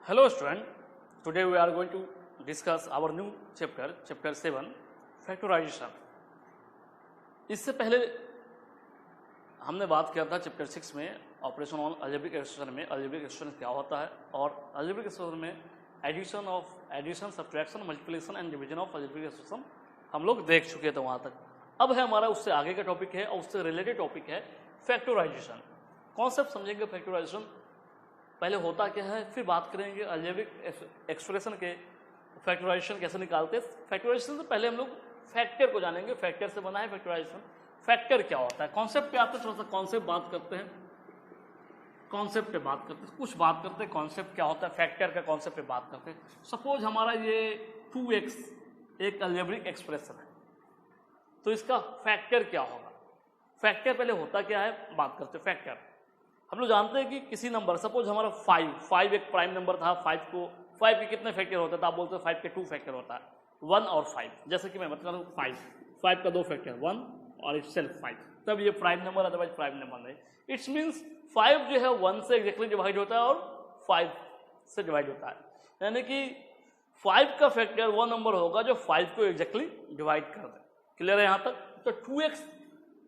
Hello student, today we are going to discuss our new chapter 7, factorization. इससे पहले हमने बात किया था चैप्टर 6 में ऑपरेशन ऑन अलजेब्रिक एक्सप्रेशन में अलजेब्रिक एक्सप्रेशन क्या होता है और अलजेब्रिक एक्सप्रेशन में addition subtraction multiplication and division of algebraic expression हम लोग देख चुके थे वहाँ तक। अब है हमारा उससे आगे का टॉपिक है और उससे रिलेटेड टॉपिक है फैक्टराइजेशन। कॉन्सेप्ट समझेंगे फैक्टराइजेशन पहले होता क्या है, फिर बात करेंगे अलजेब्रिक एक्सप्रेशन के फैक्टराइजेशन कैसे निकालते हैं। फैक्टराइजेशन से पहले हम लोग फैक्टर को जानेंगे, फैक्टर से बना है फैक्टराइजेशन। फैक्टर क्या होता है, कॉन्सेप्ट पे आते हैं, थोड़ा सा कॉन्सेप्ट बात करते हैं, कॉन्सेप्ट पे बात करते हैं, कुछ बात करते हैं कॉन्सेप्ट क्या होता है, फैक्टर का कॉन्सेप्ट पे बात करते हैं। सपोज हमारा ये 2x एक अलजेब्रिक एक्सप्रेशन है, तो इसका फैक्टर क्या होगा। फैक्टर पहले होता क्या है बात करते हैं। फैक्टर हम लोग जानते हैं कि किसी नंबर, सपोज हमारा 5 एक प्राइम नंबर था, 5 के कितने फैक्टर होते हैं, तो आप बोलते हैं 5 के 2 फैक्टर होता है, 1 और 5। जैसे कि मैं बता रहा हूँ 5 का 2 फैक्टर 1 और इटसेल्फ 5, तब ये prime number, otherwise prime number नहीं। इट्स मीन्स 5 जो है 1 से एग्जैक्टली डिवाइड होता है और 5 से डिवाइड होता है, यानी कि 5 का फैक्टर वो नंबर होगा जो 5 को एग्जैक्टली डिवाइड कर दे। क्लियर है यहाँ तक। तो 2x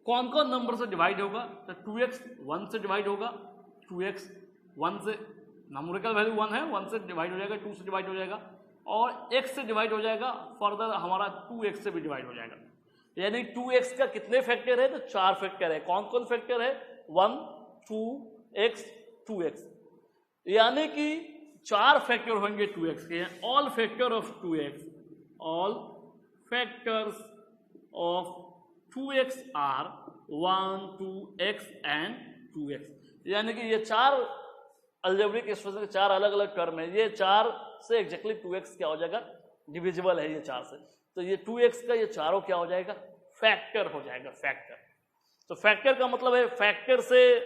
कौन कौन नंबर से डिवाइड होगा, तो 2x 1 से डिवाइड होगा, 2x 1 से नंबरिकल वैल्यू 1 है, 1 से डिवाइड हो जाएगा, 2 से डिवाइड हो जाएगा और x से डिवाइड हो जाएगा, फर्दर हमारा 2x से भी डिवाइड हो जाएगा। यानी 2x का कितने फैक्टर है, तो 4 फैक्टर है। कौन कौन फैक्टर है, 1 2x 2x, यानी कि 4 फैक्टर होंगे 2x के। All factor of 2x, all factors of 2x are 1 2x and 2x, यानी कि ये 4 अलजेब्रिक एक्सप्रेशन के 4 अलग अलग टर्म है। ये 4 से एग्जैक्टली 2x क्या हो जाएगा, डिविजिबल है ये 4 से, तो ये 2x का ये चारों क्या हो जाएगा, फैक्टर हो जाएगा, फैक्टर। तो फैक्टर का मतलब है फैक्टर से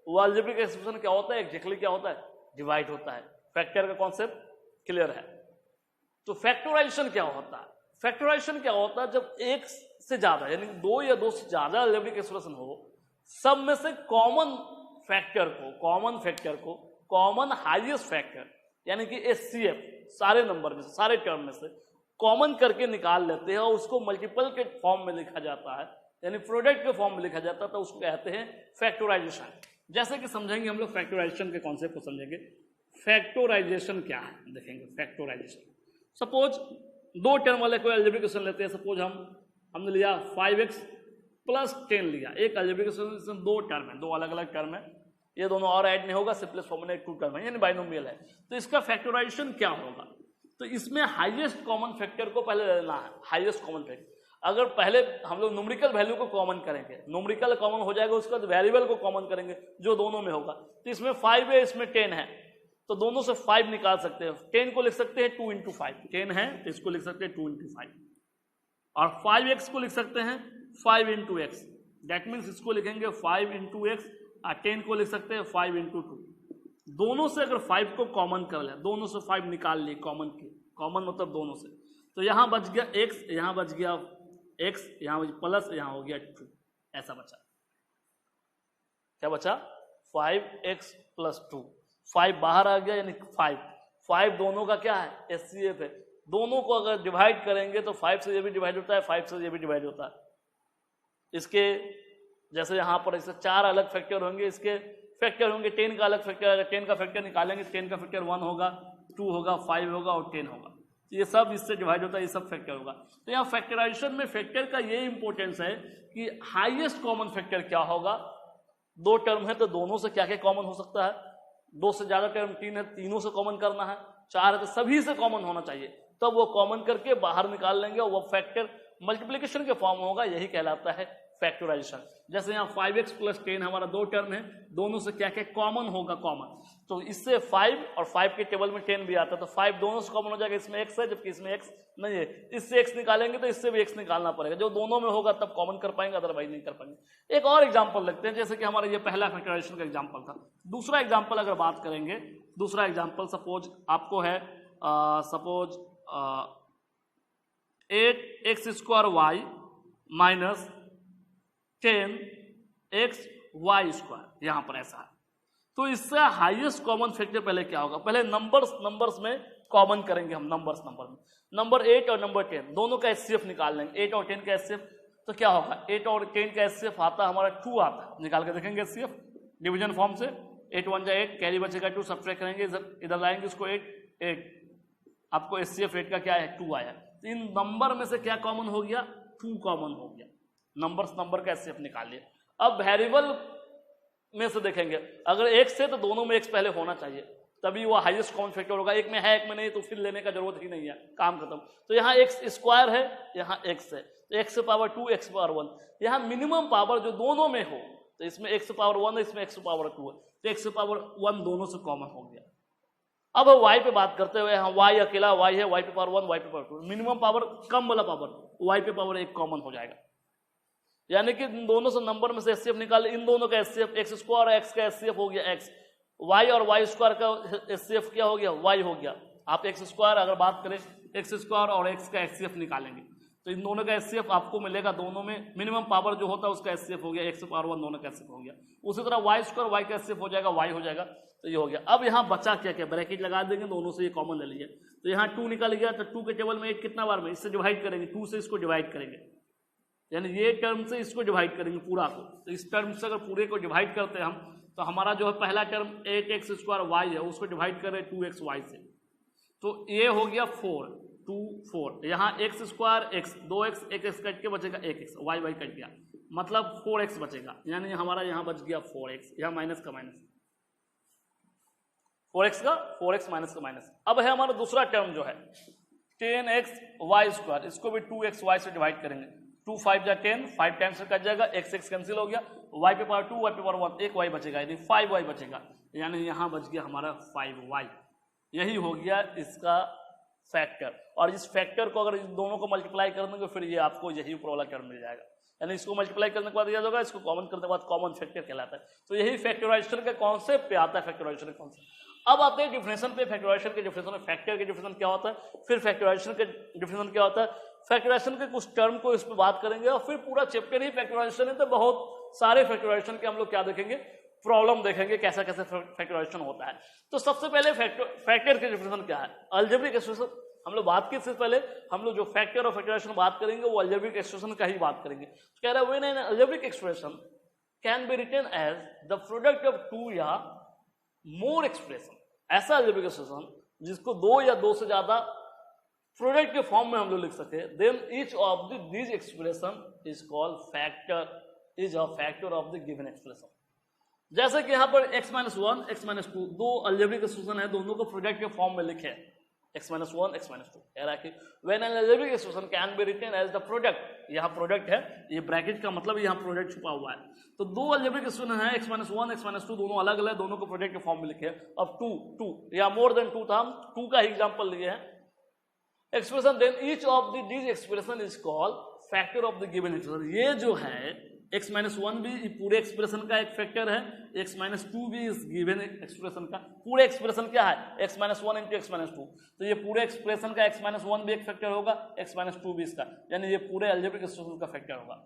वो अलजेब्रिक एक्सप्रेशन क्या होता है, एग्जैक्टली क्या होता है, डिवाइड होता है। फैक्टर का कॉन्सेप्ट क्लियर है। तो फैक्टराइजेशन क्या होता है, फैक्टराइजेशन क्या होता है, जब एक से ज्यादा यानी 2 या 2 से ज्यादा अलजेब्रिक एक्सप्रेशन हो, सब में से कॉमन फैक्टर को कॉमन हाईएस्ट फैक्टर यानी कि HCF सारे नंबर में से, सारे टर्म में से कॉमन करके निकाल लेते हैं और उसको मल्टीपल के फॉर्म में लिखा जाता है, यानी प्रोडक्ट के फॉर्म में लिखा जाता है, तो उसको कहते हैं फैक्टराइजेशन। जैसे कि समझेंगे हम लोग फैक्टराइजेशन के कॉन्सेप्ट को समझेंगे। फैक्टराइजेशन क्या है देखेंगे। फैक्टराइजेशन सपोज 2 टर्म वाले कोई अलजेब्रिक एक्सप्रेशन लेते हैं। सपोज हमने लिया 5x प्लस 10 लिया, एक अलजेब्रिक एक्सप्रेशन 2 टर्म है, 2 अलग अलग टर्म है, ये दोनों और ऐड नहीं होगा, सिंपलेस्ट फॉर्म में 2 टर्म है, यानी बाइनोमियल है। तो इसका फैक्टराइजेशन क्या होगा, तो इसमें हाईएस्ट कॉमन फैक्टर को पहले लेना है। हाईएस्ट कॉमन फैक्टर अगर पहले हम लोग न्यूमेरिकल वैल्यू को कॉमन करेंगे, न्यूमेरिकल कॉमन हो जाएगा, उसके बाद वेरिएबल को कॉमन करेंगे जो दोनों में होगा। तो इसमें 5 है, इसमें 10 है, तो दोनों से 5 निकाल सकते हैं। 10 को लिख सकते हैं 2 × 5, 10 है तो इसको लिख सकते हैं 2 × 5, और 5x को लिख सकते हैं 5 × x, दैट मीन्स इसको लिखेंगे 5 × x, और 10 को लिख सकते हैं 5 × 2। दोनों से अगर 5 को कॉमन कर ले, दोनों से 5 निकाल लिए कॉमन के, कॉमन मतलब दोनों से, तो यहाँ बच गया x, यहाँ बच गया x, यहाँ प्लस, यहाँ हो गया 2, ऐसा बचा। क्या बचा, 5x + 2, 5 बाहर आ गया, यानी 5 दोनों का क्या है, HCF है। दोनों को अगर डिवाइड करेंगे तो 5 से ये भी डिवाइड होता है, 5 से ये भी डिवाइड होता है। इसके जैसे यहाँ पर इससे 4 अलग फैक्टर होंगे, इसके फैक्टर होंगे, 10 का अलग फैक्टर है, 10 का फैक्टर निकालेंगे, 10 का फैक्टर 1 होगा, 2 होगा, 5 होगा और 10 होगा, तो ये सब इससे डिवाइड होता है, ये सब फैक्टर होगा। तो यहाँ फैक्टराइजेशन में फैक्टर का ये इंपॉर्टेंस है कि हाईएस्ट कॉमन फैक्टर क्या होगा। 2 टर्म है तो दोनों से क्या क्या कॉमन हो सकता है, 2 से ज्यादा टर्म 3 है, तीनों से कॉमन करना है, 4 है तो सभी से कॉमन होना चाहिए, तब तो वो कॉमन करके बाहर निकाल लेंगे और वो फैक्टर मल्टीप्लिकेशन के फॉर्म होगा, यही कहलाता है फैक्टराइजेशन। जैसे यहाँ 5x + 10 हमारा 2 टर्म है, दोनों से क्या क्या कॉमन होगा, कॉमन, तो इससे 5 और 5 के टेबल में 10 भी आता है, तो 5 दोनों से कॉमन हो जाएगा, इसमें x है जबकि इसमें x नहीं है, इससे x निकालेंगे तो इससे भी x निकालना पड़ेगा, जो दोनों में होगा तब कॉमन कर पाएंगे, अदरवाइज नहीं कर पाएंगे। एक और एग्जाम्पल लगते हैं, जैसे कि हमारा ये पहला फैक्टराइजेशन का एग्जाम्पल था। दूसरा एग्जाम्पल अगर बात करेंगे, दूसरा एग्जाम्पल सपोज आपको है, सपोज 8x² - 10xy², यहां पर ऐसा है। तो इससे हाईएस्ट कॉमन फैक्टर पहले क्या होगा, पहले नंबर्स में कॉमन करेंगे हम, नंबर में नंबर 8 और नंबर 10 दोनों का एचसीएफ निकाल लेंगे, 8 और 10 का एचसीएफ। तो क्या होगा, 8 और 10 का एचसीएफ आता है हमारा 2 आता है, निकाल के देखेंगे एचसीएफ डिवीजन फॉर्म से। 8 1 जा 8, कैरी बचेगा 2, सब्ट्रैक्ट करेंगे, इधर लाएंगे इसको 8, आपको एचसीएफ 8 का क्या है 2 आया। तो इन नंबर में से क्या कॉमन हो गया, 2 कॉमन हो गया, नंबर का एचसीएफ निकाल लिया। अब वेरिएबल में से देखेंगे, अगर x है तो दोनों में x पहले होना चाहिए, तभी वो हाईएस्ट कॉमन फैक्टर होगा। एक में है एक में नहीं तो फिर लेने का जरूरत ही नहीं है, काम खत्म। तो यहाँ x स्क्वायर है, यहाँ x है, तो x पावर 2 x पावर 1, यहाँ मिनिमम पावर जो दोनों में हो, तो इसमें x पावर 1 है, इसमें x पावर 2 है, तो x पावर 1 दोनों से कॉमन हो गया। अब y पे बात करते हुए, यहाँ y अकेला y है, y पे पावर 1 y पे पावर 2, मिनिमम पावर कम वाला पावर y पे पावर 1 कॉमन हो जाएगा, यानी कि इन दोनों से नंबर में से एचसीएफ निकाल, इन दोनों का एचसीएफ x स्क्वायर और x का एचसीएफ हो गया x, y और y स्क्वायर का एचसीएफ क्या हो गया y हो गया। आप x स्क्वायर अगर बात करें, x स्क्वायर और x का एचसीएफ निकालेंगे तो इन दोनों का एचसीएफ आपको मिलेगा, दोनों में मिनिमम पावर जो होता है उसका एचसीएफ हो गया, x पावर 1 दोनों का एचसीएफ हो गया। उसी तरह y स्क्वायर y का एचसीएफ हो जाएगा, y हो जाएगा, तो ये हो गया। अब यहाँ बचा क्या क्या, ब्रैकेट लगा देंगे, दोनों से ये कॉमन ले लीजिए, तो यहाँ 2 निकल गया, तो 2 के टेबल में 8 कितना बार में, इससे डिवाइड करेंगे, 2 से इसको डिवाइड करेंगे, यानी ये टर्म से इसको डिवाइड करेंगे पूरा को। तो इस टर्म से अगर पूरे को डिवाइड करते हैं हम, तो हमारा जो है पहला टर्म 8x स्क्वायर y है, उसको डिवाइड कर रहे 2xy से, तो ये हो गया 4, 2 4, यहाँ x square x 2x 1x cut के बचेगा 1x, y कट गया, मतलब 4x बचेगा, यानी हमारा यहाँ बच गया 4x, यहाँ माइनस का माइनस, 4x माइनस का माइनस। अब है हमारा दूसरा टर्म जो है 10xy स्क्वायर, इसको भी 2xy से डिवाइड करेंगे, 2 5 जा 10, 5 टाइम्स से कट जाएगा, x कैंसिल हो गया, y पे पावर 2 y पे पावर 1, एक y बचेगा, यानी 5y बचेगा, यानी यहाँ बच गया हमारा 5y। यही हो गया इसका फैक्टर, और इस फैक्टर को अगर इन दोनों को मल्टीप्लाई कर देंगे फिर ये आपको यही ऊपर वाला टर्म मिल जाएगा, यानी इसको मल्टीप्लाई करने के बाद याद होगा, इसको कॉमन करने के बाद कॉमन फैक्टर कहलाता है। तो यही फैक्टराइजेशन का कॉन्सेप्ट पे आता है, फैक्टराइजेशन का कॉन्सेप्ट। अब आते हैं डिफरेंशियल पे, फैक्टराइजेशन के डिफरेंशियल में फैक्टर के डिफरेंशियल क्या होता है, फिर फैक्टराइजेशन के डिफरेंशियल क्या होता है, फैक्टराइजेशन के कुछ टर्म को इस पर बात करेंगे, और फिर पूरा चैप्टर ही फैक्टराइजेशन है, तो बहुत सारे फैक्टराइजेशन के हम लोग क्या देखेंगे, प्रॉब्लम देखेंगे, कैसा कैसे फैक्टराइजेशन होता है। तो सबसे पहले फैक्टर के डिफरेंशियल क्या है, अलजेब्रिक एक्सप्रेशन। हम लोग बात की, इससे पहले हम लोग जो फैक्टर और फैक्टराइजेशन बात करेंगे वो अलजेब्रिक एक्सप्रेशन का ही बात करेंगे। तो कह रहा है when an algebraic expression can be written as the product of 2 या मोर एक्सप्रेशन, ऐसा अलजेब्रिक एक्सप्रेशन जिसको 2 या 2 से ज्यादा प्रोडक्ट के फॉर्म में हम लोग लिख सके, then each of this expression is called factor, is a factor of the given expression. जैसे कि यहाँ पर x - 1 x - 2 दो अलजेब्रिक एक्सप्रेशन है, दोनों को प्रोडक्ट के फॉर्म में लिखे x - 1 x - 2, कह रहा है कि when an algebraic expression can be written as the product, यहाँ प्रोडक्ट है, ये ब्रैकेट का मतलब यहाँ प्रोडक्ट छुपा हुआ है। तो दो अलजेब्रिक एक्सप्रेशन है x - 1 x - 2, दोनों अलग अलग, दोनों को प्रोडक्ट के फॉर्म में लिखे। अब 2 या मोर देन 2 था, हम 2 का ही एग्जाम्पल लिए हैं expression, then each of this expression is called factor of the given expression. ये जो है x - 1 भी पूरे एक्सप्रेशन का एक फैक्टर है, x - 2 भी इस गिवन एक्सप्रेशन का, पूरे एक्सप्रेशन क्या है x - 1 इंटू x - 2, तो ये पूरे एक्सप्रेशन का x - 1 भी एक फैक्टर होगा, x - 2 भी इसका, यानी ये पूरे अलजेब्रिक एक्सप्रेशन का फैक्टर होगा।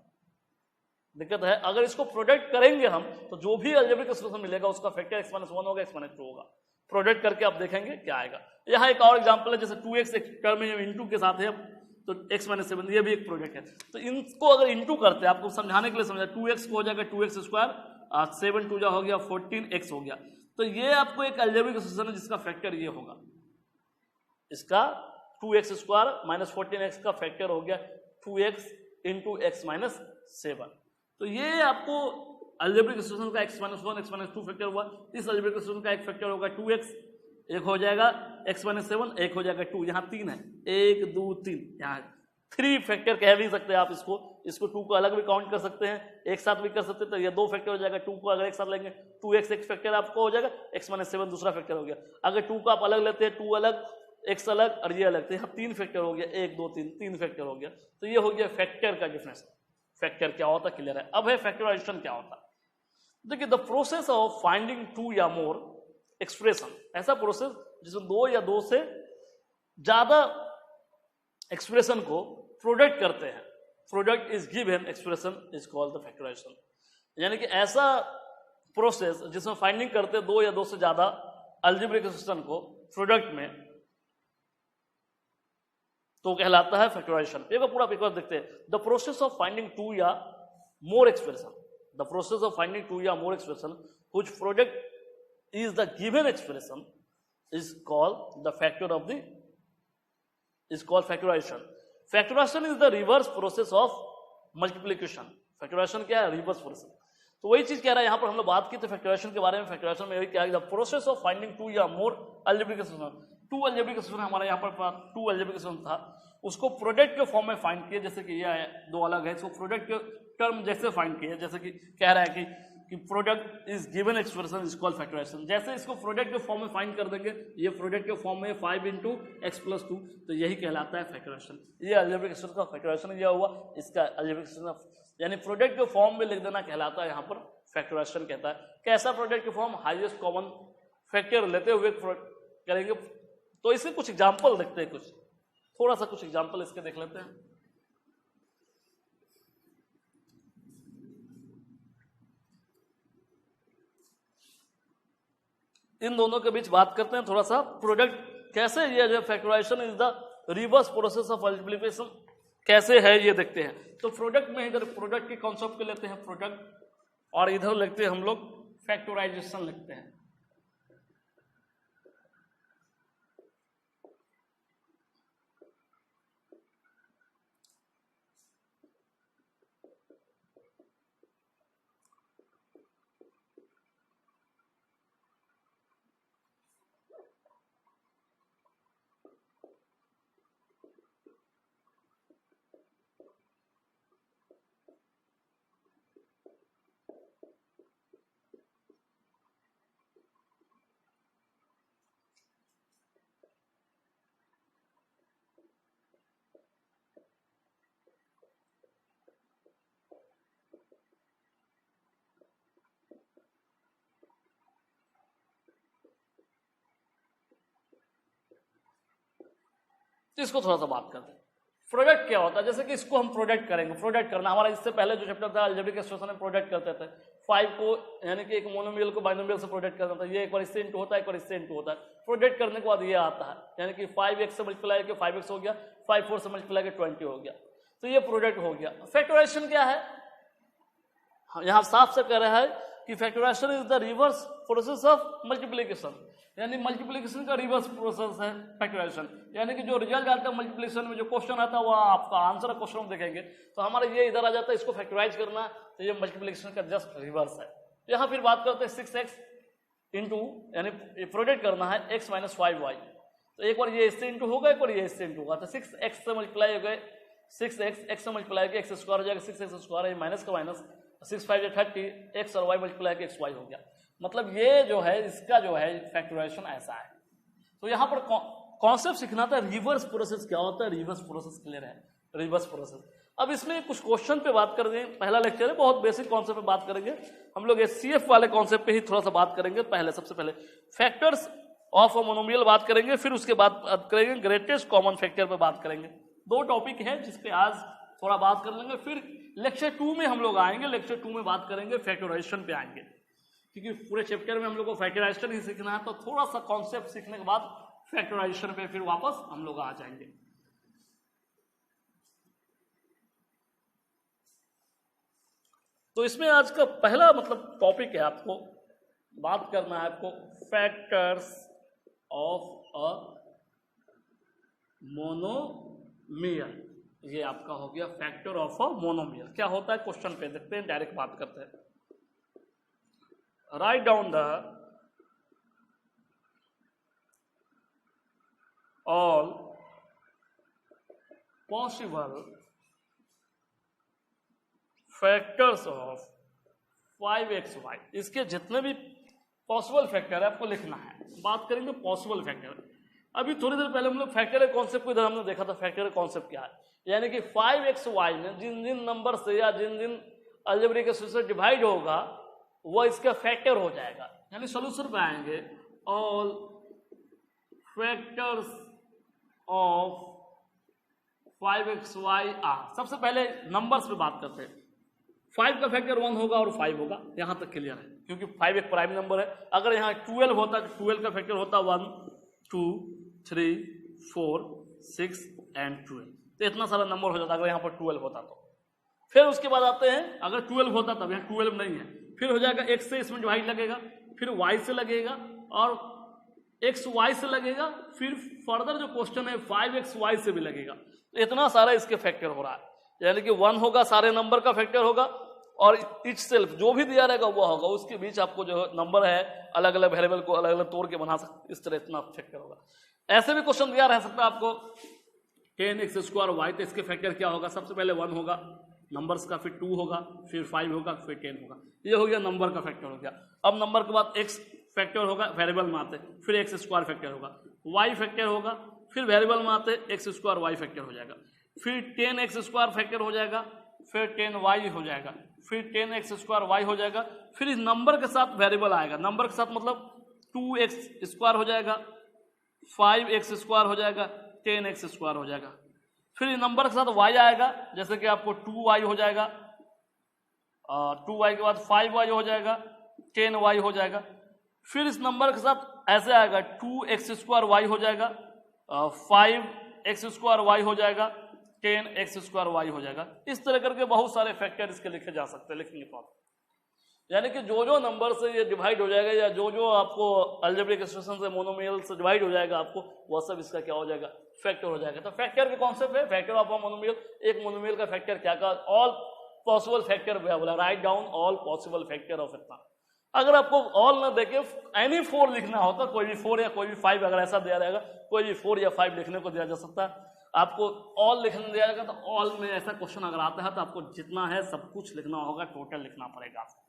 दिक्कत है, अगर इसको प्रोडक्ट करेंगे हम तो जो भी अलजेब्रिक एक्सप्रेशन मिलेगा उसका फैक्टर x - 1 होगा, x - 2 होगा। प्रोडक्ट करके आप देखेंगे क्या आएगा। यहाँ एक और एग्जाम्पल है, जैसे 2x एक टर्म में इंटू के साथ है, तो x - 7 ये भी एक प्रोडक्ट है। तो इनको अगर इंटू करते हैं, आपको समझाने के लिए समझा, 2x को हो जाएगा 2x स्क्वायर, 7 2 हो गया 14x हो गया। तो ये आपको एक अलजेब्रिक एक्सप्रेशन है जिसका फैक्टर ये होगा, इसका 2x स्क्वायर माइनस 14x का फैक्टर हो गया 2x इंटू x - 7। तो ये आपको अलजेब्रिक एक्सप्रेशन का x - 1 x - 2 फैक्टर हुआ। इस अलजेब्रिक एक्सप्रेशन का एक फैक्टर होगा 2x, एक हो जाएगा x - 7, एक हो जाएगा 2, यहाँ 3 है, 1 2 3, यहाँ 3 फैक्टर कह भी सकते हैं आप इसको 2 को अलग भी काउंट कर सकते हैं, एक साथ भी कर सकते हैं, तो ये 2 फैक्टर हो जाएगा। 2 को अगर एक साथ लेंगे 2x एक फैक्टर आपको हो जाएगा, x - 7 दूसरा फैक्टर हो गया। अगर 2 को आप अलग लेते हैं, 2 अलग x अलग और ये अलग, तो यहाँ 3 फैक्टर हो गया, 1 2 3 फैक्टर हो गया। तो ये हो गया फैक्टर का डिफरेंस। फैक्टर क्या होता है क्लियर है। अब है फैक्टराइजेशन क्या होता है। देखिए, द प्रोसेस ऑफ फाइंडिंग 2 या मोर एक्सप्रेशन, ऐसा प्रोसेस जिसमें 2 या 2 से ज्यादा एक्सप्रेशन को प्रोडक्ट करते हैं, product is given expression is called the factorization. यानी कि ऐसा प्रोसेस जिसमें फाइंडिंग करते हैं 2 या 2 से ज्यादा अलजेब्रिक एक्सप्रेशन को प्रोडक्ट में, तो कहलाता है फैक्टराइजेशन। एक पूरा पेपर देखते हैं। द प्रोसेस ऑफ फाइंडिंग 2 या more expression, the process of finding 2 या more expression which product is the given expression is called the factor of the is called factorization. Factorization is the reverse process of multiplication. Factorization क्या है? Reverse process. तो वही चीज कह रहा है यहाँ पर हम लोग बात की थी फैक्टराइजेशन के बारे में। फैक्टराइजेशन में यही क्या है? द प्रोसेस ऑफ फाइंडिंग 2 या मोर अलजेब्रिक एक्सप्रेशन। 2 अलजेब्रिक एक्सप्रेशन हमारा यहाँ पर 2 अलजेब्रिक एक्सप्रेशन था, उसको प्रोडक्ट के फॉर्म में फाइंड किए, जैसे कि ये 2 अलग है, इसको प्रोडक्ट के टर्म जैसे फाइंड किए, जैसे कि कह रहा है कि product is given expression is called factorization. जैसे इसको प्रोडक्ट के फॉर्म में फाइंड कर देंगे, ये प्रोडक्ट के फॉर्म में 5 × x+2, तो यही कहलाता है फैक्टराइजेशन। ये अलजेब्रिक एक्सप्रेशन का फैक्टराइजेशन यह हुआ, इसका अलजेब्रिक एक्सप्रेशन यानी प्रोडक्ट के फॉर्म में लिख देना कहलाता है यहाँ पर फैक्टराइजेशन कहता है। कैसा प्रोडक्ट के फॉर्म? हाईएस्ट कॉमन फैक्टर लेते हुए करेंगे। तो इसके कुछ एग्जाम्पल देखते हैं, कुछ थोड़ा सा कुछ एग्जाम्पल इसके देख लेते हैं। इन दोनों के बीच बात करते हैं थोड़ा सा। प्रोडक्ट कैसे, ये जो factorization is the reverse process of multiplication कैसे है ये देखते हैं। तो प्रोडक्ट में इधर प्रोडक्ट के कॉन्सेप्ट को लेते हैं प्रोडक्ट, और इधर लिखते हैं हम लोग फैक्टराइजेशन लिखते हैं। तो इसको थोड़ा सा बात करते हैं। प्रोडक्ट क्या होता है? जैसे कि इसको हम प्रोडक्ट करेंगे, प्रोडक्ट करना हमारा इससे पहले जो चैप्टर था अलजेब्रिक एक्सप्रेशन में प्रोडक्ट करते थे। 5 को यानी कि एक मोनोमियल को बाइनोमियल से प्रोडक्ट करना था। ये एक बार इससे इंटू होता है, एक बार इससे इंटू होता है। प्रोडक्ट करने के बाद ये आता है, यानी कि 5x से मल्टीप्लाई करके 5x हो गया, 5 4 से मल्टीप्लाई करके 20 हो गया, तो ये प्रोडक्ट हो गया। फैक्टराइजेशन क्या है? यहाँ साफ से कह रहा है कि factorization is the reverse process of multiplication, यानी मल्टीप्लिकेशन का रिवर्स प्रोसेस है फैक्टराइजेशन। यानी कि जो रिजल्ट आता है मल्टीप्लिकेशन में, जो क्वेश्चन आता है वो आपका आंसर क्वेश्चन में देखेंगे, तो हमारा ये इधर आ जाता है, इसको फैक्टराइज करना, तो ये मल्टीप्लिकेशन का जस्ट रिवर्स है। यहाँ फिर बात करते हैं 6x इंटू, यानी प्रोडक्ट करना है x - 5y, तो एक बार ये इससे इंटू होगा, एक बार ये इससे इंटू होगा, तो 6x से मल्टीप्लाई हो गए 6x, x से मल्टीप्लाई करके x स्क्वायर हो जाएगा, 6x स्क्वायर, माइनस का माइनस, 6 5 30, x और y मल्टीप्लाई करके xy हो गया। मतलब ये जो है इसका जो है फैक्टराइजेशन ऐसा है। तो यहाँ पर कॉन्सेप्ट सीखना था रिवर्स प्रोसेस क्या होता है, रिवर्स प्रोसेस क्लियर है, रिवर्स प्रोसेस। अब इसमें कुछ क्वेश्चन पे बात कर दें, पहला लेक्चर है, बहुत बेसिक कॉन्सेप्ट पे बात करेंगे हम लोग। HCF वाले कॉन्सेप्ट पे ही थोड़ा सा बात करेंगे। पहले सबसे पहले फैक्टर्स ऑफ अ मोनोमियल बात करेंगे, फिर उसके बाद बात करेंगे ग्रेटेस्ट कॉमन फैक्टर पे बात करेंगे। 2 टॉपिक है जिसपे आज थोड़ा बात कर लेंगे। फिर लेक्चर 2 में हम लोग आएंगे, लेक्चर 2 में बात करेंगे फैक्टराइजेशन पे आएंगे, क्योंकि पूरे चैप्टर में हम लोग को फैक्टराइजेशन ही सीखना है। तो थोड़ा सा कॉन्सेप्ट सीखने के बाद फैक्टराइजेशन पे फिर वापस हम लोग आ जाएंगे। तो इसमें आज का पहला मतलब टॉपिक है, आपको बात करना है आपको फैक्टर्स ऑफ अ मोनोमियल। ये आपका हो गया फैक्टर ऑफ अ मोनोमियल। क्या होता है क्वेश्चन पे देखते हैं, डायरेक्ट बात करते हैं। Write down the all possible factors of 5xy, इसके जितने भी पॉसिबल फैक्टर है आपको लिखना है। बात करेंगे पॉसिबल फैक्टर। अभी थोड़ी देर पहले हम लोग फैक्टर कॉन्सेप्ट को इधर हमने देखा था। फैक्टर कॉन्सेप्ट क्या है, यानी कि 5xy में जिन जिन नंबर से या जिन जिन अलजेब्रिक एक्सप्रेशन से डिवाइड होगा वो इसका फैक्टर हो जाएगा। यानी सोल्यूशन पे आएंगे, all factors of 5xy are. सबसे पहले नंबर्स पे बात करते हैं। 5 का फैक्टर 1 होगा और 5 होगा, यहाँ तक क्लियर है, क्योंकि 5 एक प्राइम नंबर है। अगर यहाँ 12 होता तो 12 का फैक्टर होता 1 2 3 4 6 एंड 12, तो इतना सारा नंबर हो जाता अगर यहाँ पर 12 होता तो। फिर उसके बाद आते हैं, अगर 12 होता तब यहाँ 12 नहीं है, फिर हो जाएगा x से इसमें डिवाइड लगेगा, फिर y से लगेगा और एक्स वाई से लगेगा, फिर फर्दर जो क्वेश्चन है 5xy से भी लगेगा। तो इतना सारा इसके फैक्टर हो रहा है, यानी कि 1 होगा, सारे नंबर का फैक्टर होगा, और इच सेल्फ जो भी दिया रहेगा वो होगा, उसके बीच आपको जो नंबर है अलग अलग वेरिएबल को अलग अलग तोड़ के बना सकते, इस तरह इतना फैक्टर होगा। ऐसे भी क्वेश्चन दिया रह सकता है आपको 10x² y, तो इसके फैक्टर क्या होगा, सबसे पहले 1 होगा नंबर्स का, फिर 2 होगा, फिर 5 होगा, फिर 10 होगा, ये हो गया नंबर का फैक्टर हो गया। अब नंबर के बाद x फैक्टर होगा, वेरिएबल में आते, फिर x² फैक्टर होगा, y फैक्टर होगा, फिर वेरिएबल में आते x² y फैक्टर हो जाएगा, फिर 10x² फैक्टर हो जाएगा, फिर 10y हो जाएगा, फिर 10x² y हो जाएगा, फिर इस नंबर के साथ वेरिएबल आएगा, नंबर के साथ मतलब 2x² हो जाएगा, 5x² हो जाएगा, 10x² हो जाएगा, फिर इस नंबर के साथ y आएगा, जैसे कि आपको 2y हो जाएगा, 2y के बाद 5y हो जाएगा, 10y हो जाएगा, फिर इस नंबर के साथ ऐसे आएगा 2x² y हो जाएगा, 5x² y हो जाएगा, 10x² y हो जाएगा। इस तरह करके बहुत सारे फैक्टर इसके लिखे जा सकते हैं, लिखेंगे तो यानी कि जो जो नंबर से ये डिवाइड हो जाएगा या जो जो आपको अलजेब्रिक एक्सप्रेशन से मोनोमियल से डिवाइड हो जाएगा आपको, वह सब इसका क्या हो जाएगा, फैक्टर हो जाएगा। तो फैक्टर के कॉन्सेप्ट है, फैक्टर ऑफ मोनोमियल, एक मोनोमियल का फैक्टर क्या का, ऑल पॉसिबल फैक्टर बोला, write down all possible factor of इतना। अगर आपको ऑल ना देके एनी 4 लिखना होता, कोई भी 4 या कोई भी 5 अगर ऐसा दिया रहेगा, कोई भी 4 या 5 लिखने को दिया जा सकता है, आपको ऑल लिखने दिया जाएगा, तो ऑल में ऐसा क्वेश्चन अगर आता है तो आपको जितना है सब कुछ लिखना होगा, टोटल लिखना पड़ेगा आपको।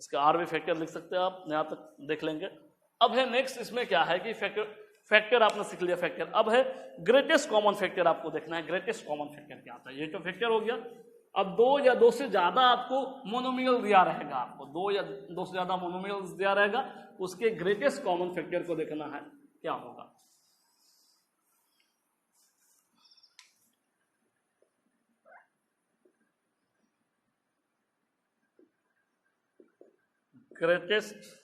इसका आर भी फैक्टर लिख सकते हैं आप, यहाँ तक देख लेंगे। अब है नेक्स्ट, इसमें क्या है कि फैक्टर आपने सीख लिया फैक्टर, अब है ग्रेटेस्ट कॉमन फैक्टर आपको देखना है, ग्रेटेस्ट कॉमन फैक्टर क्या आता है। ये तो फैक्टर हो गया, अब 2 या 2 से ज्यादा आपको मोनोमियल दिया रहेगा, आपको 2 या 2 से ज्यादा मोनोमियल दिया रहेगा, उसके ग्रेटेस्ट कॉमन फैक्टर को देखना है क्या होगा। ग्रेटेस्ट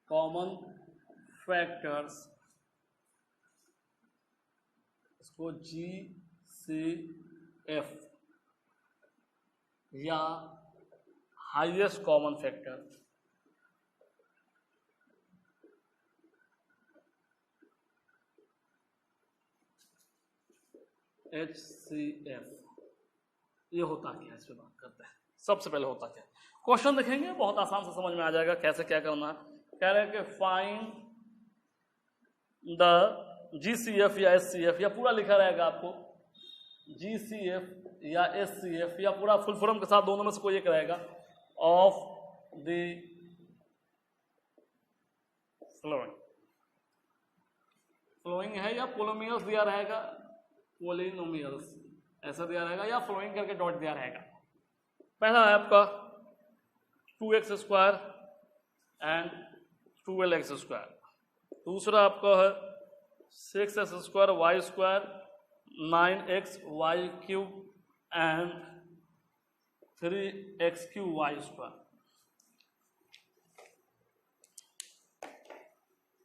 कॉमन फैक्टर्स, इसको GCF या हाईएस्ट कॉमन फैक्टर, HCF, ये होता क्या है, इस पे बात करते हैं। सबसे पहले होता क्या, क्वेश्चन देखेंगे बहुत आसान से समझ में आ जाएगा कैसे क्या करना है। कह रहे हैं कि फाइंड द GCF या SCF, या पूरा लिखा रहेगा आपको GCF या SCF या पूरा फुल फॉर्म के साथ, दोनों में से कोई एक रहेगा, ऑफ द फ्लोइंग है या पोलिनोमियल्स दिया रहेगा, पोलिनोमियल्स ऐसा दिया रहेगा, या फ्लोइंग करके डॉट दिया रहेगा। पहला है आपका 2x² एंड 12x², दूसरा आपका है 6x² y² 9xy³ and 3x³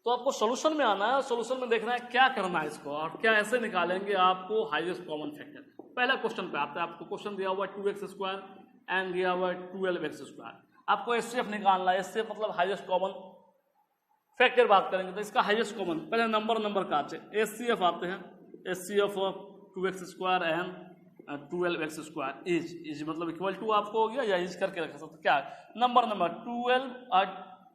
तो आपको सॉल्यूशन में आना है, सॉल्यूशन में देखना है क्या करना है इसको, और क्या ऐसे निकालेंगे आपको हाईएस्ट कॉमन फैक्टर। पहला क्वेश्चन पे आता है, आपको क्वेश्चन दिया हुआ है 2x² एंड दिया हुआ है 12x², आपको SCF निकालना है। SCF मतलब हाईएस्ट कॉमन फैक्टर बात करेंगे तो इसका हाईएस्ट कॉमन, पहले नंबर का आते हैं, SCF आते हैं, SCF of 2x² and 12x² is मतलब इक्वल टू आपको हो गया, या इज करके रख सकते क्या नंबर 12 और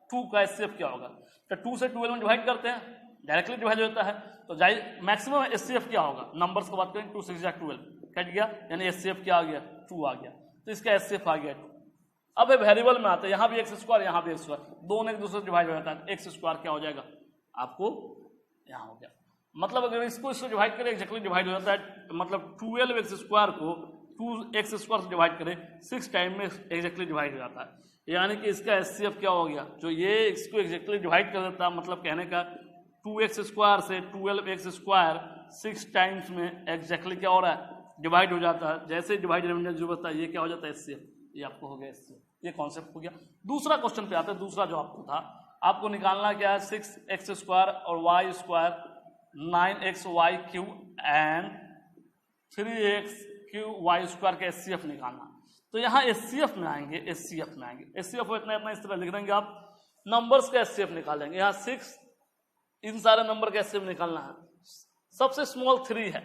2 का SCF क्या होगा, तो 2 से 12 में डिवाइड करते हैं, डायरेक्टली डिवाइड होता है, तो मैक्सिमम SCF क्या होगा, नंबर्स की बात करें 2 6 12 कट गया, यानी SCF क्या आ गया 2 आ गया, तो इसका SCF आ गया 2। अब वेरिएबल में आते हैं, यहाँ भी x², यहाँ भी x², दोनों एक दूसरे से डिवाइड हो जाता है, x² क्या हो जाएगा आपको यहाँ हो गया, मतलब अगर इसको इससे डिवाइड करें एक्जैक्टली डिवाइड हो जाता है, मतलब 12x² को 2x² से डिवाइड करें 6 टाइम में एक्जैक्टली डिवाइड हो जाता है, यानी कि इसका SCF क्या हो गया, जो ये इसको एक्जैक्टली डिवाइड कर देता है, मतलब कहने का 2x² से 12x² 6 टाइम्स में एग्जैक्टली क्या हो रहा है, डिवाइड हो जाता है। जैसे डिवाइड रिमाइंडर जो होता है ये क्या हो जाता है, HCF। ये आपको हो गया HCF, ये कॉन्सेप्ट हो गया। दूसरा क्वेश्चन पे आते हैं। दूसरा जो आपको था, आपको निकालना क्या है, 6x² और y² 9xy³ एंड 3x³ का HCF निकालना। तो यहाँ HCF में आएंगे, HCF में आएंगे। HCF इतना इतना इस तरह लिख देंगे आप, नंबर्स का HCF निकालेंगे। यहाँ 6, इन सारे नंबर का HCF निकालना है। सबसे स्मॉल 3 है,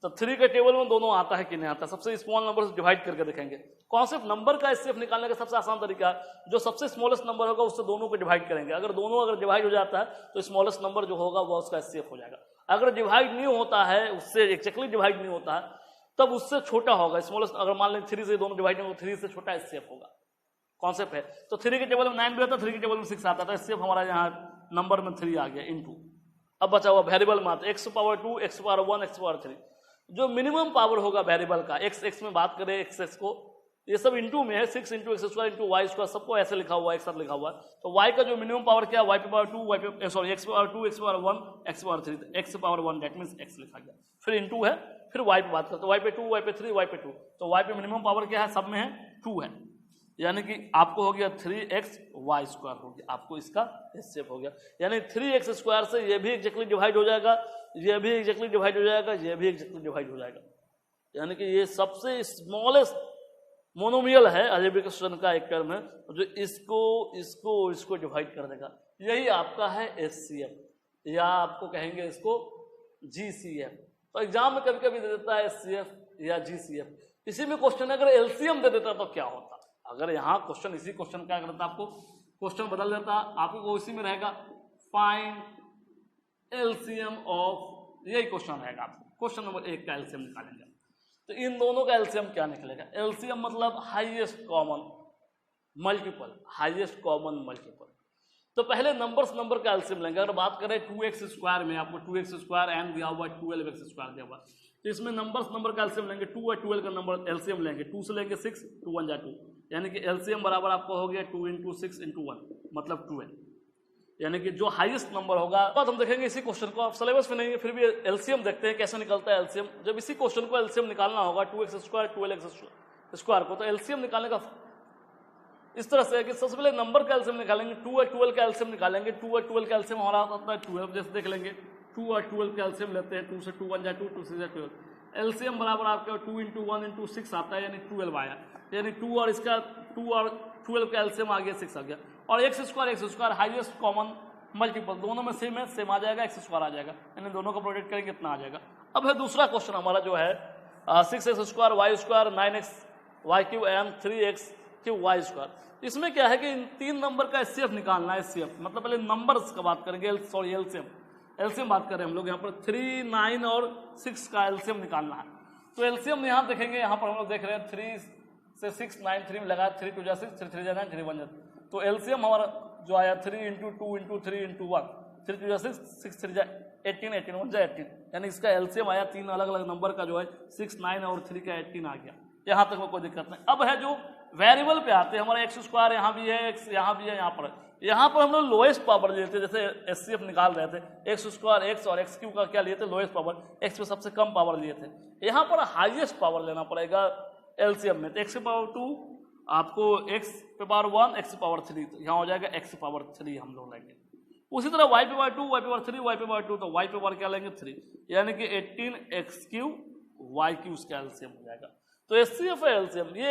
तो 3 के टेबल में दोनों आता है कि नहीं आता, सबसे स्मॉल नंबर से डिवाइड करके देखेंगे। कॉन्सेप्ट नंबर का HCF निकालने का सबसे आसान तरीका है, जो सबसे स्मॉलेस्ट नंबर होगा उससे दोनों को डिवाइड करेंगे। अगर दोनों डिवाइड हो जाता है तो स्मॉलेस्ट नंबर जो होगा वो उसका HCF हो जाएगा। अगर डिवाइड नहीं होता है, उससे एक्जैक्टली डिवाइड नहीं होता है, तब उससे छोटा होगा स्मॉलेस्ट। अगर मान लें 3 से दोनों डिवाइड नहीं होगा, 3 से छोटा HCF होगा। कॉन्सेप्ट है। तो 3 के टेबल में 9 भी आता है, 3 के टेबल में 6 आता है, तो HCF हमारा यहाँ नंबर में 3 आ गया इनटू। अब बचा हुआ वेरिएबल मात्र x⁻2 x⁻1 x⁻3। जो मिनिमम पावर होगा वेरिएबल का, x में बात करें, x को ये सब इनटू में है, 6 × x² × y², सबको ऐसे लिखा हुआ है, एक साथ लिखा हुआ है। तो y का जो मिनिमम पावर क्या है, y⁻2 x⁻2 x⁻1 x⁻3, x⁻1 that means x लिखा गया। फिर इनटू है, फिर y पे बात करते हैं, y/2 y/3 y/2। तो y पे मिनिमम पावर क्या है, सब में है 2 है, यानी कि आपको हो गया 3xy² हो गया, आपको इसका HCF हो गया। यानी 3x² से ये भी एग्जैक्टली डिवाइड हो जाएगा, ये भी एग्जैक्टली डिवाइड हो जाएगा, ये भी एग्जैक्टली डिवाइड हो जाएगा। यानी कि ये सबसे स्मॉलेस्ट मोनोमियल है अलजेब्रिक क्वेश्चन का एक टर्म है, जो इसको डिवाइड कर देगा। यही आपका है HCF, या आपको कहेंगे इसको GCF। तो एग्जाम में कभी कभी दे देता है HCF या GCF। इसी में क्वेश्चन अगर LCM दे देता तो क्या होता, अगर यहाँ क्वेश्चन इसी क्वेश्चन क्या करता, आपको क्वेश्चन बदल देता, आपको इसी में रहेगा फाइंड LCM ऑफ, यही क्वेश्चन रहेगा। आपको क्वेश्चन नंबर 1 का LCM निकालेंगे। तो इन दोनों का LCM क्या निकलेगा, LCM मतलब highest common multiple, highest common multiple. तो पहले नंबर का LCM लेंगे। अगर बात करें 2x² में, आपको 2x² एंड दिया हुआ 12x² दिया हुआ, तो इसमें नंबर का LCM लेंगे। 2 और 12 का नंबर LCM लेंगे, 2 से लेंगे 6, 2 1 जा 2, यानी कि LCM बराबर आपको हो गया 2 × 6 × 1 मतलब 12, यानी कि जो हाईएस्ट नंबर होगा। अब हम देखेंगे इसी क्वेश्चन को, आप सिलेबस में नहीं है फिर भी LCM देखते हैं कैसे निकलता है LCM। जब इसी क्वेश्चन को LCM निकालना होगा 2x² 12x² को, तो LCM निकालने का इस तरह से है कि सबसे पहले नंबर का LCM निकालेंगे, 2 और 12 का LCM निकालेंगे। 2 और 12 का LCM हमारा होता है 12, जैसे देख लेंगे 2 और 12 का LCM लेते हैं, 2 से 2 1 जा 2, 2 से 12, LCM बराबर आपका 2 × 1 × 6 आता है, यानी 12 आया, यानी 2 और इसका 2 और 12 का LCM आ गया 6 आ गया। और x² हाईएस्ट कॉमन मल्टीपल, दोनों में सेम है, सेम आ जाएगा, x² आ जाएगा, यानी दोनों को प्रोडक्ट करेंगे इतना आ जाएगा। अब है दूसरा क्वेश्चन हमारा जो है 6x² y² 9xy³ and 3x³ इसमें क्या है कि इन 3 नंबर का HCF निकालना है। HCF मतलब पहले नंबर्स का बात करेंगे, LCM बात कर रहे हैं हम लोग यहाँ पर। 3, 9 और 6 का LCM निकालना है। तो LCM यहाँ देखेंगे, यहाँ पर हम लोग देख रहे हैं 3 से 6 9 3 में लगा, 3 2 जा 6, 3 3 जा 9, 3 1 जा, तो LCM हमारा जो आया 3 × 2 × 3 × 1, 3 2 जा 6, 6 3 जा 18, 18 1 जा 18, यानी इसका LCM आया 3 अलग अलग नंबर का जो है 6 9 और 3 का 18 आ गया। यहाँ तक में कोई दिक्कत नहीं। अब है जो वेरिएबल पे आते हैं, हमारा x² यहाँ भी है, x यहाँ भी है, यहाँ पर हम लोग लोएस्ट पावर लिए थे, जैसे HCF निकाल रहे थे, x² x और x³ का क्या लिए थे, लोएस्ट पावर, x पे सबसे कम पावर लिए थे। यहाँ पर हाईएस्ट पावर लेना पड़ेगा LCM में, तो x⁻2 आपको x⁻1 x⁻3, तो यहाँ हो जाएगा x⁻3 हम लोग लेंगे। उसी तरह y⁻2 y⁻3 y⁻2, तो y पे पावर क्या लेंगे 3, यानी कि 18x³ y³ उसका LCM हो जाएगा। तो HCF है LCM। ये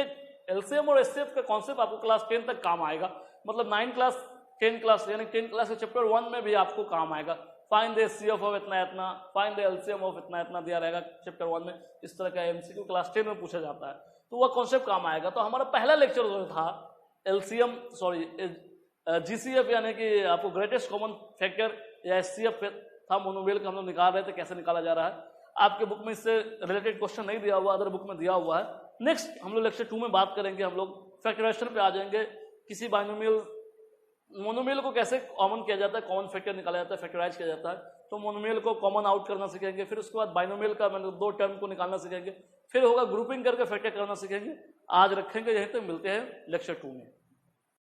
LCM और HCF का कॉन्सेप्ट आपको क्लास 10 तक काम आएगा, मतलब 9 क्लास 10 क्लास यानी 10 क्लास के चैप्टर 1 में भी आपको काम आएगा। फाइंड द HCF ऑफ इतना इतना, फाइंड द LCM ऑफ इतना इतना दिया रहेगा चैप्टर 1 में। इस तरह का MCQ क्लास 10 में पूछा जाता है, तो वह कॉन्सेप्ट काम आएगा। तो हमारा पहला लेक्चर जो था GCF यानी कि आपको ग्रेटेस्ट कॉमन फैक्टर या HCF था, मोनोमियल का हम लोग निकाल रहे थे, कैसे निकाला जा रहा है। आपके बुक में इससे रिलेटेड क्वेश्चन नहीं दिया हुआ, अदर बुक में दिया हुआ है। नेक्स्ट हम लोग लेक्चर 2 में बात करेंगे, हम लोग फैक्टराइजेशन पे आ जाएंगे। किसी मोनोमियल को कैसे कॉमन किया जाता है, कॉमन फैक्टर निकाला जाता है, फैक्टराइज किया जाता है, तो मोनोमियल को कॉमन आउट करना सीखेंगे। फिर उसके बाद बाइनोमियल का मतलब 2 टर्म को निकालना सीखेंगे। फिर होगा ग्रुपिंग करके फैक्टर करना सीखेंगे। आज रखेंगे, यहीं तक मिलते हैं लेक्चर 2 में।